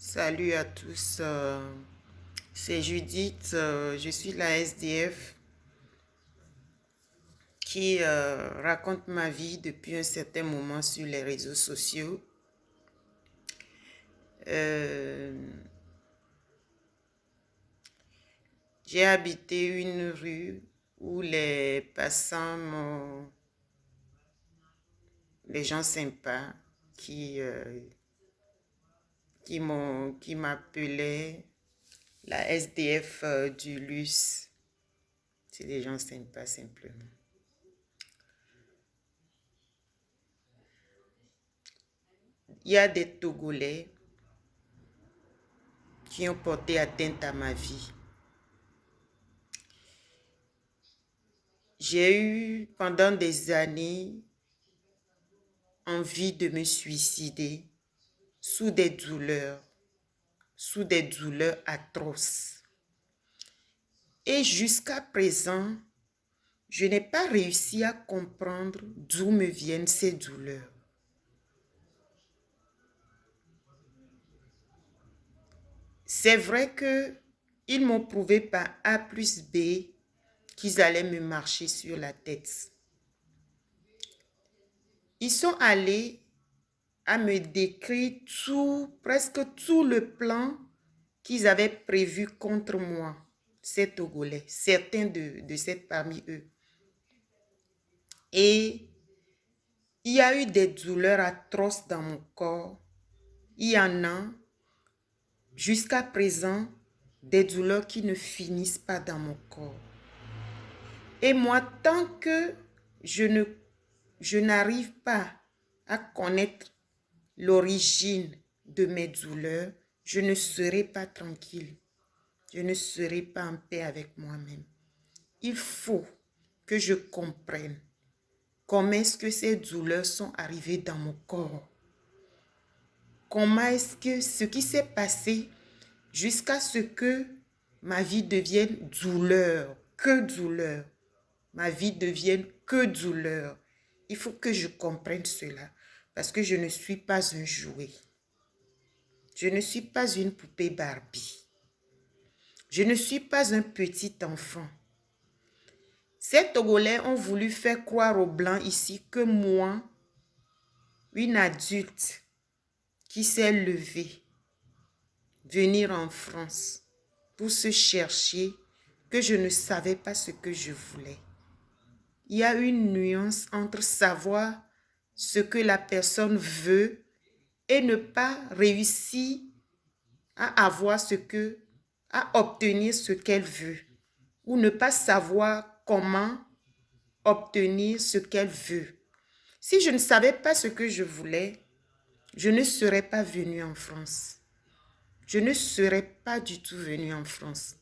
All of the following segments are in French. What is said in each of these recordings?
Salut à tous, c'est Judith, je suis la SDF qui raconte ma vie depuis un certain moment sur les réseaux sociaux. Euh, j'ai habité une rue où les passants, les gens sympas qui m'appelaient la SDF du Luce. C'est des gens sympas simplement. Il y a des Togolais qui ont porté atteinte à ma vie. J'ai eu pendant des années envie de me suicider sous des douleurs atroces. Et jusqu'à présent, je n'ai pas réussi à comprendre d'où me viennent ces douleurs. C'est vrai qu'ils m'ont prouvé par A plus B qu'ils allaient me marcher sur la tête. Ils sont allés à me décrire presque tout le plan qu'ils avaient prévu contre moi, ces Togolais, certains de cette parmi eux. Et il y a eu des douleurs atroces dans mon corps. Il y en a, jusqu'à présent, des douleurs qui ne finissent pas dans mon corps. Et moi, tant que je n'arrive pas à connaître l'origine de mes douleurs, je ne serai pas tranquille. Je ne serai pas en paix avec moi-même. Il faut que je comprenne comment est-ce que ces douleurs sont arrivées dans mon corps. Comment est-ce que ce qui s'est passé jusqu'à ce que ma vie devienne douleur, que douleur. Ma vie devienne que douleur. Il faut que je comprenne cela parce que je ne suis pas un jouet. Je ne suis pas une poupée Barbie. Je ne suis pas un petit enfant. Ces Togolais ont voulu faire croire aux Blancs ici que moi, une adulte qui s'est levée, venir en France pour se chercher, que je ne savais pas ce que je voulais. Il y a une nuance entre savoir ce que la personne veut et ne pas réussir à obtenir ce qu'elle veut, ou ne pas savoir comment obtenir ce qu'elle veut. Si je ne savais pas ce que je voulais, je ne serais pas venue en France. Je ne serais pas du tout venue en France.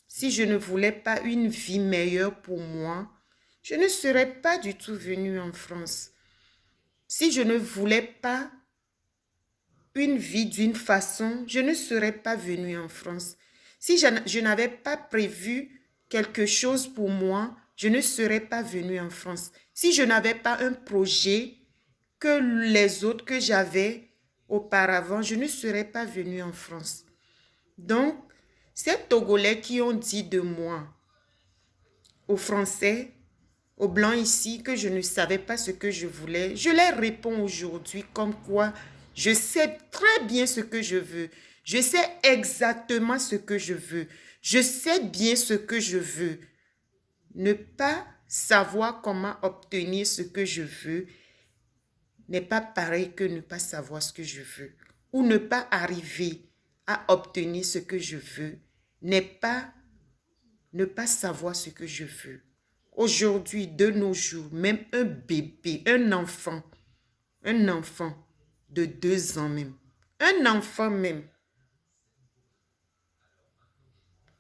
Si je ne voulais pas une vie meilleure pour moi, je ne serais pas du tout venue en France. Si je ne voulais pas une vie d'une façon, je ne serais pas venue en France. Si je n'avais pas prévu quelque chose pour moi, je ne serais pas venue en France. Si je n'avais pas un projet que les autres que j'avais auparavant, je ne serais pas venue en France. Donc, ces Togolais qui ont dit de moi, aux Français, aux Blancs ici, que je ne savais pas ce que je voulais, je leur réponds aujourd'hui comme quoi je sais très bien ce que je veux. Je sais exactement ce que je veux. Je sais bien ce que je veux. Ne pas savoir comment obtenir ce que je veux n'est pas pareil que ne pas savoir ce que je veux. Ou ne pas arriver à obtenir ce que je veux n'est pas ne pas savoir ce que je veux. Aujourd'hui, de nos jours, même un bébé, un enfant de 2 ans même, un enfant même,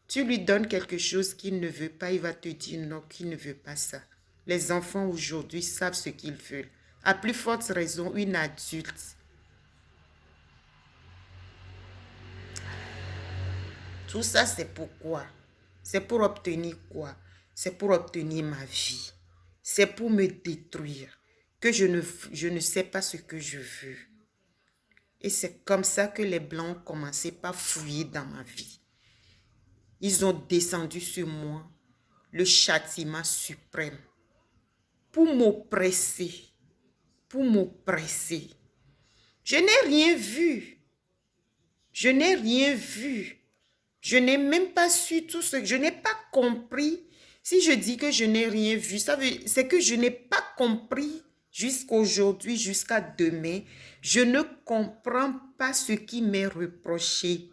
tu lui donnes quelque chose qu'il ne veut pas, il va te dire non, qu'il ne veut pas ça. Les enfants aujourd'hui savent ce qu'ils veulent. À plus forte raison, une adulte. Tout ça, c'est pourquoi? C'est pour obtenir quoi? C'est pour obtenir ma vie. C'est pour me détruire. Que je ne sais pas ce que je veux. Et c'est comme ça que les Blancs ont commencé par fouiller dans ma vie. Ils ont descendu sur moi le châtiment suprême pour m'oppresser, pour m'oppresser. Je n'ai rien vu. Je n'ai rien vu. Je n'ai même pas su tout ce que... Je n'ai pas compris. Si je dis que je n'ai rien vu, c'est que je n'ai pas compris jusqu'à aujourd'hui, jusqu'à demain. Je ne comprends pas ce qui m'est reproché.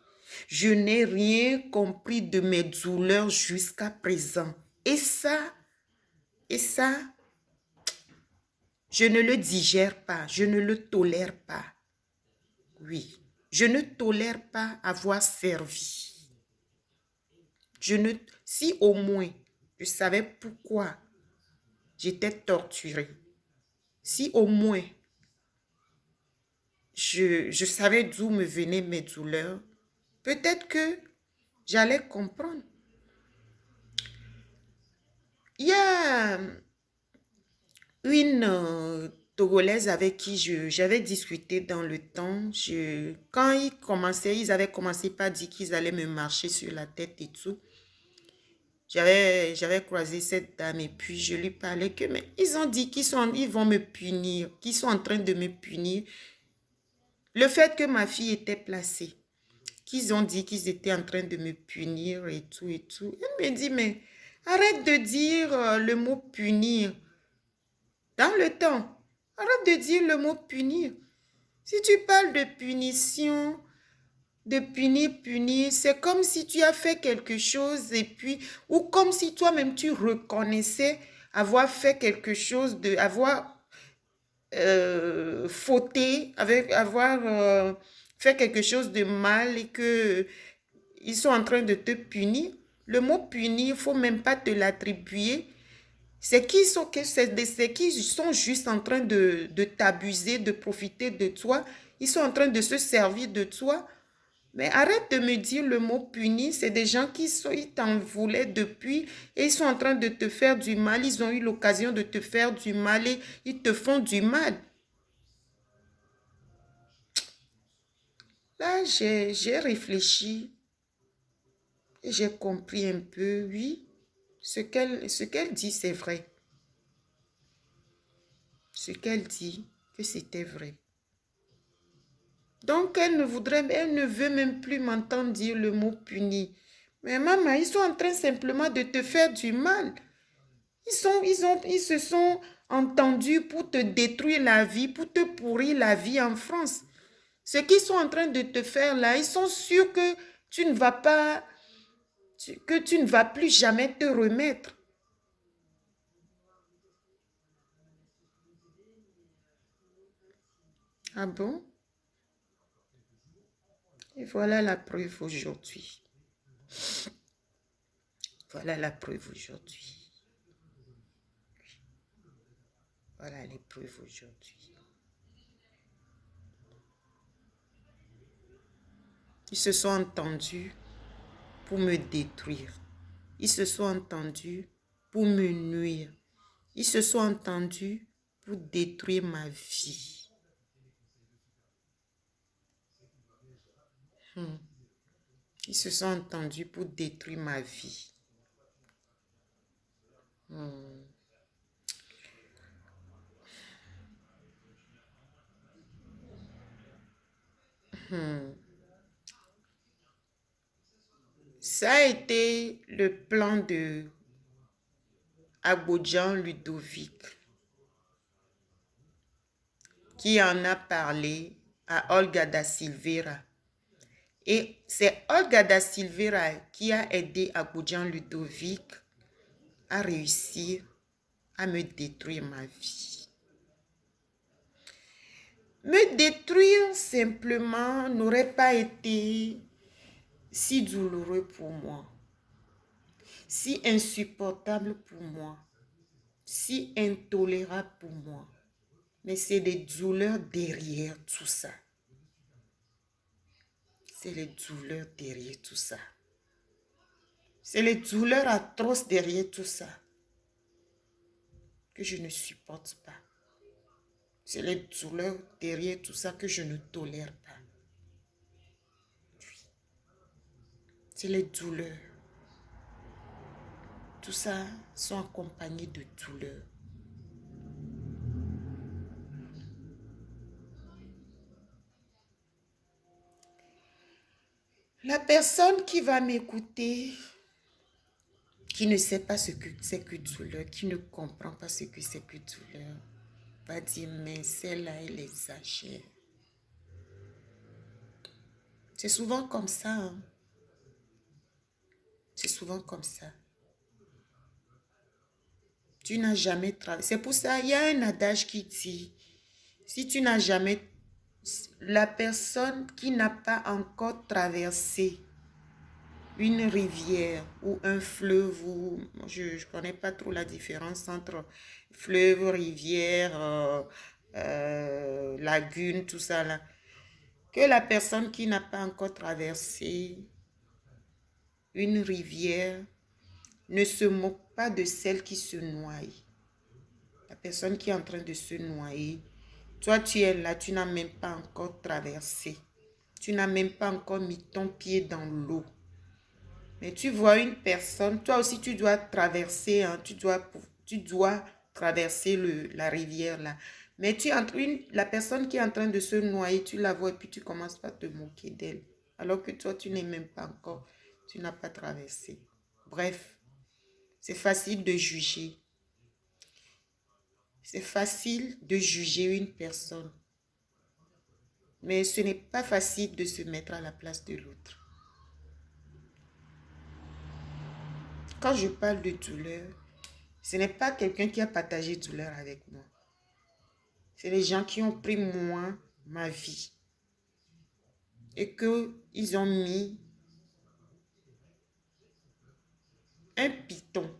Je n'ai rien compris de mes douleurs jusqu'à présent. Et ça, je ne le digère pas, je ne le tolère pas. Oui, je ne tolère pas avoir servi. Si au moins je savais pourquoi j'étais torturée, si au moins je savais d'où me venaient mes douleurs, peut-être que j'allais comprendre. Il y a une Togolaise avec qui j'avais discuté dans le temps. Quand ils avaient commencé par dire qu'ils allaient me marcher sur la tête et tout. J'avais croisé cette dame et puis je lui parlais que, mais ils ont dit ils vont me punir, qu'ils sont en train de me punir. Le fait que ma fille était placée, qu'ils ont dit qu'ils étaient en train de me punir et tout et tout. Elle me dit, mais arrête de dire le mot punir. Dans le temps, arrête de dire le mot punir. Si tu parles de punition, de punir, c'est comme si tu as fait quelque chose et puis, ou comme si toi-même tu reconnaissais avoir fait quelque chose, avoir fauté, avoir fait quelque chose de mal et que ils sont en train de te punir. Le mot punir, il ne faut même pas te l'attribuer. C'est qu'ils sont juste en train de t'abuser, de profiter de toi. Ils sont en train de se servir de toi. Mais arrête de me dire le mot puni. C'est des gens ils t'en voulaient depuis et ils sont en train de te faire du mal. Ils ont eu l'occasion de te faire du mal et ils te font du mal. Là, j'ai réfléchi et j'ai compris un peu, oui, ce qu'elle dit, c'est vrai. Ce qu'elle dit, que c'était vrai. Donc, elle ne veut même plus m'entendre dire le mot puni. Mais maman, ils sont en train simplement de te faire du mal. Ils se sont entendus pour te détruire la vie, pour te pourrir la vie en France. Ce qu'ils sont en train de te faire là, ils sont sûrs que tu ne vas pas, que tu ne vas plus jamais te remettre. Ah bon? Et voilà la preuve aujourd'hui. Voilà la preuve aujourd'hui. Voilà les preuves aujourd'hui. Ils se sont entendus pour me détruire. Ils se sont entendus pour me nuire. Ils se sont entendus pour détruire ma vie. Ils se sont entendus pour détruire ma vie. Ça a été le plan de Abodjan Ludovic qui en a parlé à Olga da Silveira. Et c'est Olga da Silveira qui a aidé Abodjan Ludovic à réussir à me détruire ma vie. Me détruire simplement n'aurait pas été si douloureux pour moi, si insupportable pour moi, si intolérable pour moi. Mais c'est des douleurs derrière tout ça. C'est les douleurs derrière tout ça. C'est les douleurs atroces derrière tout ça que je ne supporte pas. C'est les douleurs derrière tout ça que je ne tolère pas. C'est les douleurs. Tout ça sont accompagnés de douleurs. La personne qui va m'écouter, qui ne sait pas ce que c'est que douleur, qui ne comprend pas ce que c'est que douleur, va dire, mais celle-là, elle exagère. C'est souvent comme ça. Hein? C'est souvent comme ça. Tu n'as jamais travaillé. C'est pour ça, il y a un adage qui dit, si tu n'as jamais, la personne qui n'a pas encore traversé une rivière ou un fleuve, ou je ne connais pas trop la différence entre fleuve, rivière, lagune, tout ça là, que la personne qui n'a pas encore traversé une rivière ne se moque pas de celle qui se noie. La personne qui est en train de se noyer, toi tu es là, tu n'as même pas encore traversé. Tu n'as même pas encore mis ton pied dans l'eau. Mais tu vois une personne, toi aussi tu dois traverser, hein, tu dois traverser la rivière là. Mais la personne qui est en train de se noyer, tu la vois et puis tu commences à te moquer d'elle. Alors que toi tu n'es même pas encore, tu n'as pas traversé. Bref, c'est facile de juger. C'est facile de juger une personne. Mais ce n'est pas facile de se mettre à la place de l'autre. Quand je parle de douleur, ce n'est pas quelqu'un qui a partagé douleur avec moi. C'est les gens qui ont pris moi, ma vie. Et qu'ils ont mis un piton.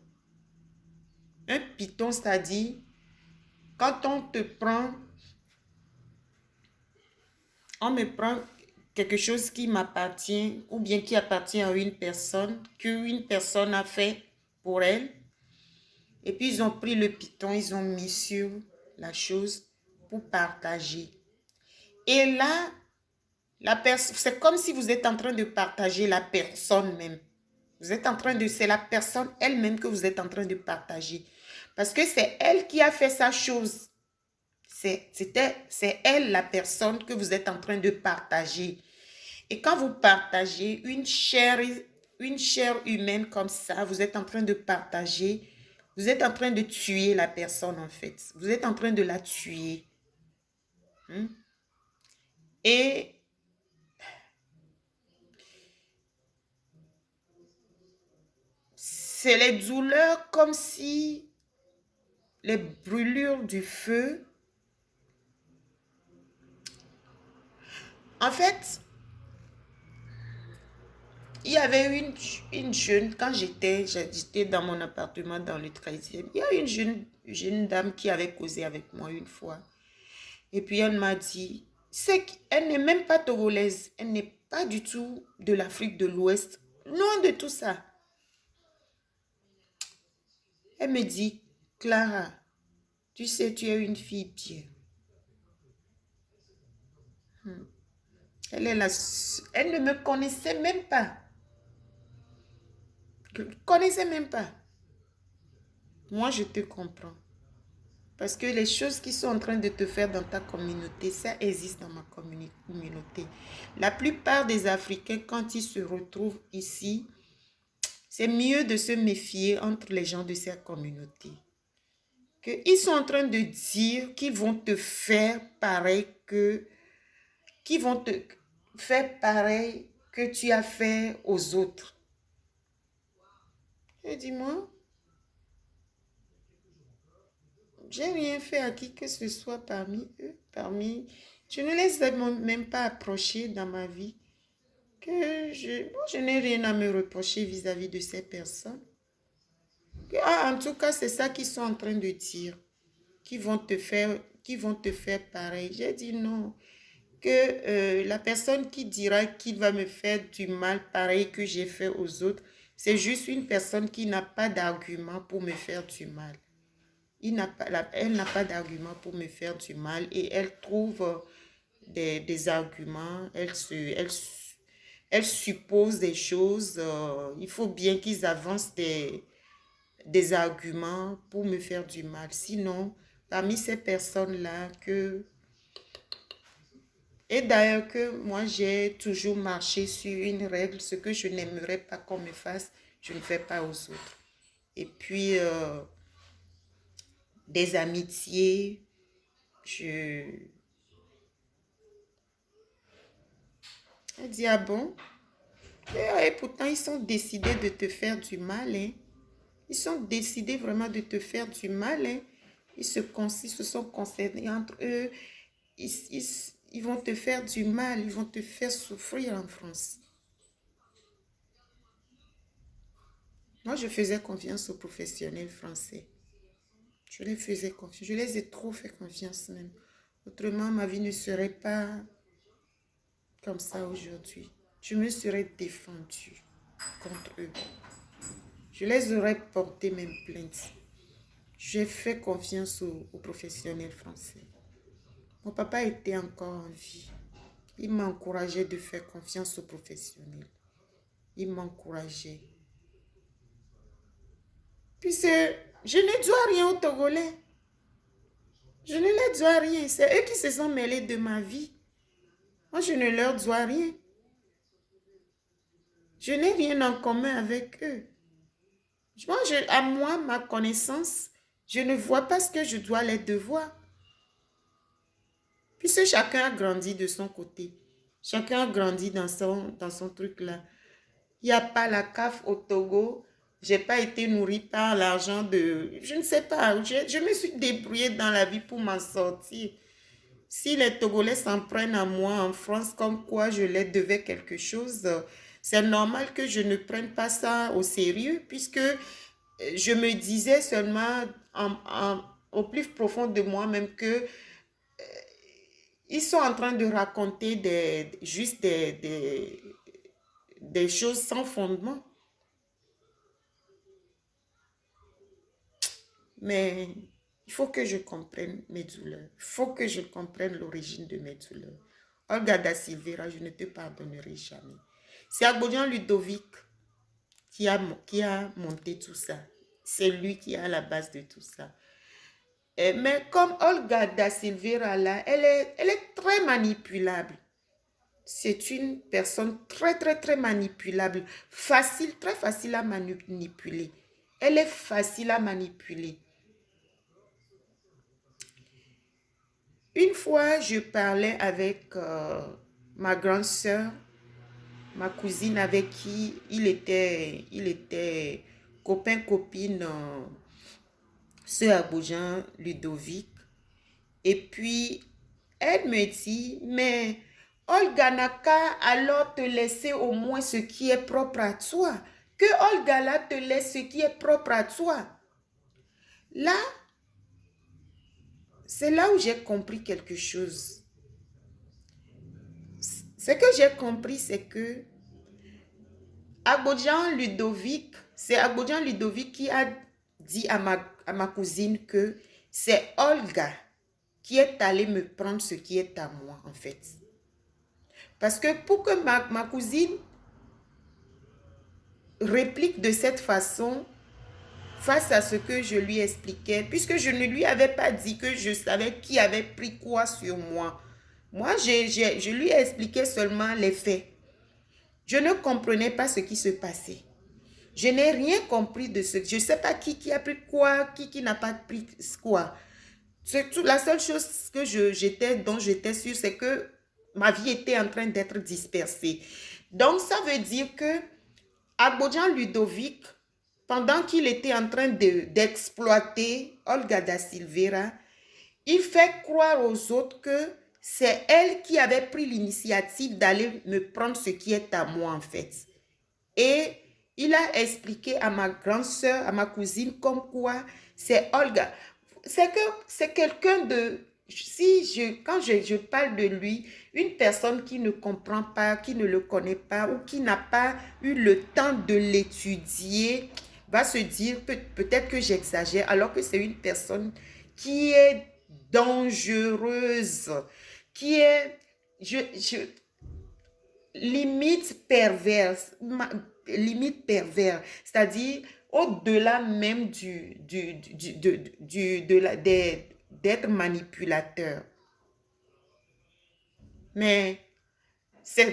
Un piton, c'est-à-dire, quand on me prend quelque chose qui m'appartient ou bien qui appartient à une personne, qu'une personne a fait pour elle. Et puis, ils ont pris le piton, ils ont mis sur la chose pour partager. Et là, c'est comme si vous êtes en train de partager la personne même. C'est la personne elle-même que vous êtes en train de partager. Parce que c'est elle qui a fait sa chose. C'est elle la personne que vous êtes en train de partager. Et quand vous partagez une chair humaine comme ça, vous êtes en train de partager, vous êtes en train de tuer la personne en fait. Vous êtes en train de la tuer. Et c'est les douleurs comme si les brûlures du feu. En fait, il y avait une jeune, quand j'étais dans mon appartement dans le 13e, il y a une jeune dame qui avait causé avec moi une fois. Et puis elle m'a dit, c'est qu'elle n'est même pas togolaise, elle n'est pas du tout de l'Afrique de l'Ouest, loin de tout ça. Elle me dit, Clara, tu sais, tu es une fille bien. Elle ne me connaissait même pas. Je ne connaissais même pas. Moi, je te comprends. Parce que les choses qui sont en train de te faire dans ta communauté, ça existe dans ma communauté. La plupart des Africains, quand ils se retrouvent ici, c'est mieux de se méfier entre les gens de cette communauté. Ils sont en train de dire qu'ils vont te faire pareil que tu as fait aux autres. Et dis-moi, j'ai rien fait à qui que ce soit parmi eux, je ne les ai même pas approchés dans ma vie. Je n'ai rien à me reprocher vis-à-vis de ces personnes. En tout cas, c'est ça qu'ils sont en train de dire. Qui vont te faire pareil. J'ai dit non. Que la personne qui dira qu'il va me faire du mal pareil que j'ai fait aux autres, c'est juste une personne qui n'a pas d'argument pour me faire du mal. Elle n'a pas d'argument pour me faire du mal et elle trouve des arguments, elle suppose des choses. Il faut bien qu'ils avancent des arguments pour me faire du mal. Sinon, parmi ces personnes-là Et d'ailleurs que moi, j'ai toujours marché sur une règle, ce que je n'aimerais pas qu'on me fasse, je ne fais pas aux autres. Et puis, des amitiés, elle dit, ah bon? Et pourtant, ils sont décidés de te faire du mal, hein. Ils sont décidés vraiment de te faire du mal, hein. Ils se sont concernés entre eux. Ils, ils, ils vont te faire du mal, ils vont te faire souffrir en France. Moi, je faisais confiance aux professionnels français. Je les faisais confiance. Je les ai trop fait confiance même. Autrement, ma vie ne serait pas comme ça aujourd'hui. Je me serais défendue contre eux. Je les aurais porté même plainte. J'ai fait confiance aux professionnels français. Mon papa était encore en vie. Il m'encourageait de faire confiance aux professionnels. Il m'encourageait. Puis je ne dois rien aux Togolais. Je ne leur dois rien. C'est eux qui se sont mêlés de ma vie. Moi, je ne leur dois rien. Je n'ai rien en commun avec eux. Moi, à moi, ma connaissance, je ne vois pas ce que je dois les devoir. Puisque chacun a grandi de son côté. Chacun a grandi dans son truc là. Il n'y a pas la CAF au Togo. Je n'ai pas été nourrie par l'argent de... Je ne sais pas. Je me suis débrouillée dans la vie pour m'en sortir. Si les Togolais s'en prennent à moi en France comme quoi je leur devais quelque chose, c'est normal que je ne prenne pas ça au sérieux puisque je me disais seulement au plus profond de moi-même que ils sont en train de raconter juste des choses sans fondement. Mais il faut que je comprenne mes douleurs. Il faut que je comprenne l'origine de mes douleurs. Olga da Silveira, je ne te pardonnerai jamais. C'est Agbodjan Ludovic qui a monté tout ça. C'est lui qui est à la base de tout ça. Mais comme Olga da Silveira, là, elle est très manipulable. C'est une personne très, très, très manipulable. Très facile à manipuler. Elle est facile à manipuler. Une fois, je parlais avec ma grande sœur, ma cousine avec qui il était copain-copine, sœur Agbodjan Ludovic. Et puis, elle me dit, mais Olga n'a qu'à alors te laisser au moins ce qui est propre à toi. Que Olga là te laisse ce qui est propre à toi. Là, c'est là où j'ai compris quelque chose. Ce que j'ai compris, c'est que c'est Agbodjan Ludovic qui a dit à ma cousine que c'est Olga qui est allée me prendre ce qui est à moi, en fait. Parce que pour que ma cousine réplique de cette façon, face à ce que je lui expliquais, puisque je ne lui avais pas dit que je savais qui avait pris quoi sur moi. Moi, je lui ai expliqué seulement les faits. Je ne comprenais pas ce qui se passait. Je n'ai rien compris de ce... Je ne sais pas qui a pris quoi, qui n'a pas pris quoi. La seule chose dont j'étais sûre, c'est que ma vie était en train d'être dispersée. Donc, ça veut dire que Agbodjan Ludovic, pendant qu'il était en train d'exploiter Olga da Silveira, il fait croire aux autres que c'est elle qui avait pris l'initiative d'aller me prendre ce qui est à moi, en fait. Et il a expliqué à ma grande sœur, à ma cousine, comme quoi c'est Olga. C'est quelqu'un de... Quand je parle de lui, une personne qui ne comprend pas, qui ne le connaît pas ou qui n'a pas eu le temps de l'étudier, va se dire peut-être que j'exagère, alors que c'est une personne qui est dangereuse, qui est limite perverse, limite pervers, c'est-à-dire au-delà même d'être manipulateur. Mais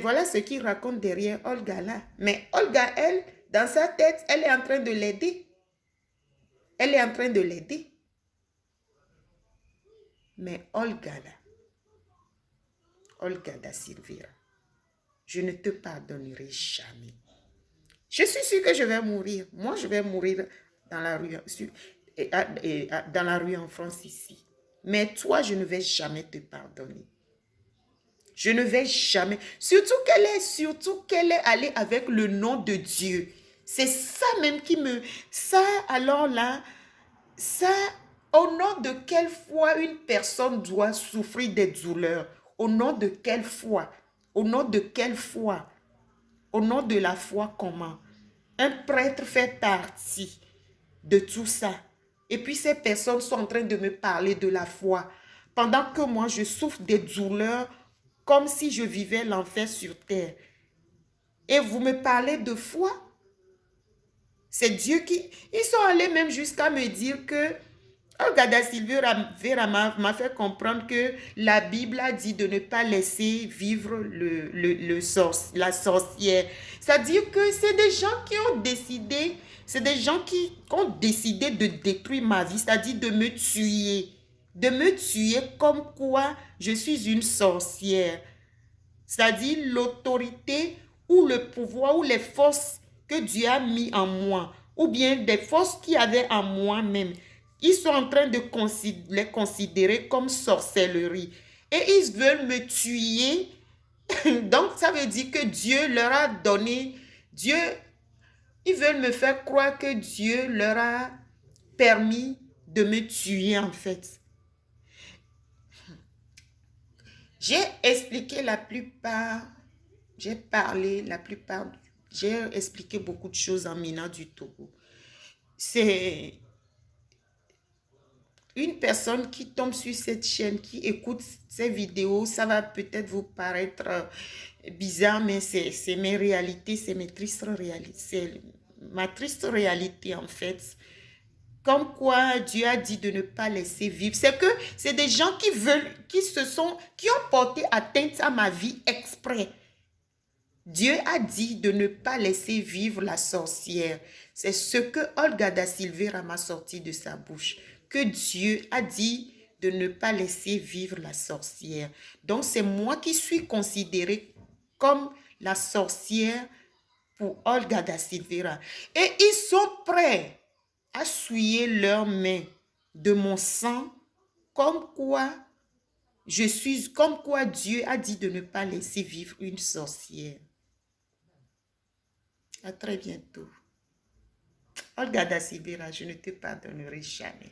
voilà ce qu'il raconte derrière Olga là. Mais Olga, elle, dans sa tête, elle est en train de l'aider. Elle est en train de l'aider. Mais Olga là, Olga da Silveira, je ne te pardonnerai jamais. Je suis sûre que je vais mourir. Moi, je vais mourir dans la rue, dans la rue en France ici. Mais toi, je ne vais jamais te pardonner. Je ne vais jamais. Surtout qu'elle est allée avec le nom de Dieu. C'est ça même qui me... Ça, alors là, ça, au nom de quelle foi une personne doit souffrir des douleurs? Au nom de quelle foi? Au nom de quelle foi? Au nom de la foi comment? Un prêtre fait partie de tout ça. Et puis ces personnes sont en train de me parler de la foi. Pendant que moi, je souffre des douleurs comme si je vivais l'enfer sur terre. Et vous me parlez de foi? C'est Dieu qui... Ils sont allés même jusqu'à me dire que Olga da Silveira m'a fait comprendre que la Bible a dit de ne pas laisser vivre la sorcière. C'est-à-dire que c'est des gens qui ont décidé, c'est des gens qui ont décidé de détruire ma vie, c'est-à-dire de me tuer. De me tuer comme quoi je suis une sorcière. C'est-à-dire l'autorité ou le pouvoir ou les forces que Dieu a mis en moi, ou bien des forces qu'il y avait en moi-même. Ils sont en train de les considérer comme sorcellerie. Et ils veulent me tuer. Donc, ça veut dire que Dieu leur a donné... Ils veulent me faire croire que Dieu leur a permis de me tuer, en fait. J'ai expliqué la plupart... J'ai parlé la plupart... J'ai expliqué beaucoup de choses en Mina du Togo. C'est... Une personne qui tombe sur cette chaîne, qui écoute ces vidéos, ça va peut-être vous paraître bizarre, mais c'est mes réalités, c'est mes tristes réalités. C'est ma triste réalité, en fait. Comme quoi Dieu a dit de ne pas laisser vivre. C'est que c'est des gens qui ont porté atteinte à ma vie exprès. Dieu a dit de ne pas laisser vivre la sorcière. C'est ce que Olga da Silveira m'a sorti de sa bouche. Que Dieu a dit de ne pas laisser vivre la sorcière. Donc c'est moi qui suis considérée comme la sorcière pour Olga da Silveira. Et ils sont prêts à souiller leurs mains de mon sang comme quoi Dieu a dit de ne pas laisser vivre une sorcière. À très bientôt. Olga da Silveira, je ne te pardonnerai jamais.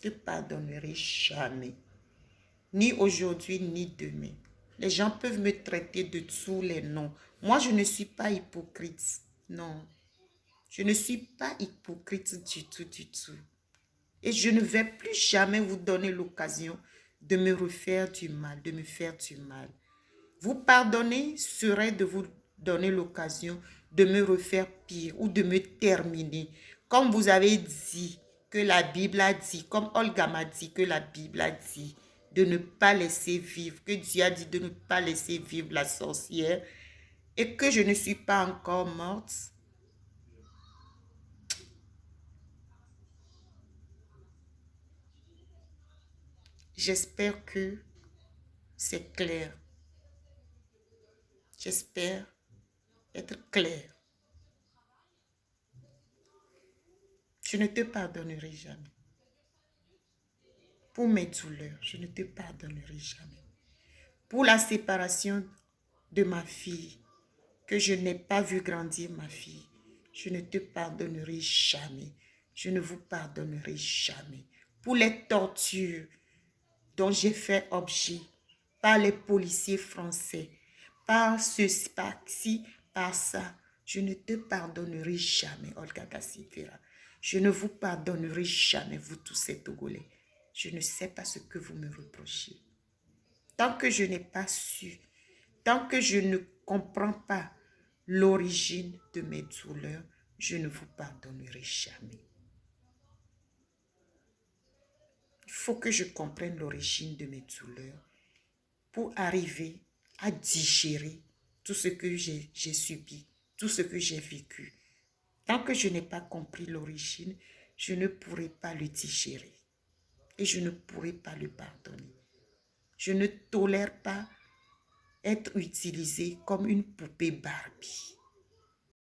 Je ne te pardonnerai jamais. Ni aujourd'hui, ni demain. Les gens peuvent me traiter de tous les noms. Moi, je ne suis pas hypocrite. Non. Je ne suis pas hypocrite du tout, du tout. Et je ne vais plus jamais vous donner l'occasion de me refaire du mal, de me faire du mal. Vous pardonner serait de vous donner l'occasion de me refaire pire ou de me terminer. Comme vous avez dit que la Bible a dit, comme Olga m'a dit que la Bible a dit de ne pas laisser vivre, que Dieu a dit de ne pas laisser vivre la sorcière et que je ne suis pas encore morte. J'espère que c'est clair. J'espère être clair. Je ne te pardonnerai jamais. Pour mes douleurs, je ne te pardonnerai jamais. Pour la séparation de ma fille, que je n'ai pas vu grandir ma fille, je ne te pardonnerai jamais. Je ne vous pardonnerai jamais. Pour les tortures dont j'ai fait objet par les policiers français, par ceci, par ça, Je ne te pardonnerai jamais, Olga da Silveira. Je ne vous pardonnerai jamais, vous tous ces Togolais. Je ne sais pas ce que vous me reprochez. Tant que je n'ai pas su, tant que je ne comprends pas l'origine de mes douleurs, je ne vous pardonnerai jamais. Il faut que je comprenne l'origine de mes douleurs pour arriver à digérer tout ce que j'ai subi, tout ce que j'ai vécu. Tant que je n'ai pas compris l'origine, je ne pourrai pas le digérer et je ne pourrai pas le pardonner. Je ne tolère pas être utilisée comme une poupée Barbie.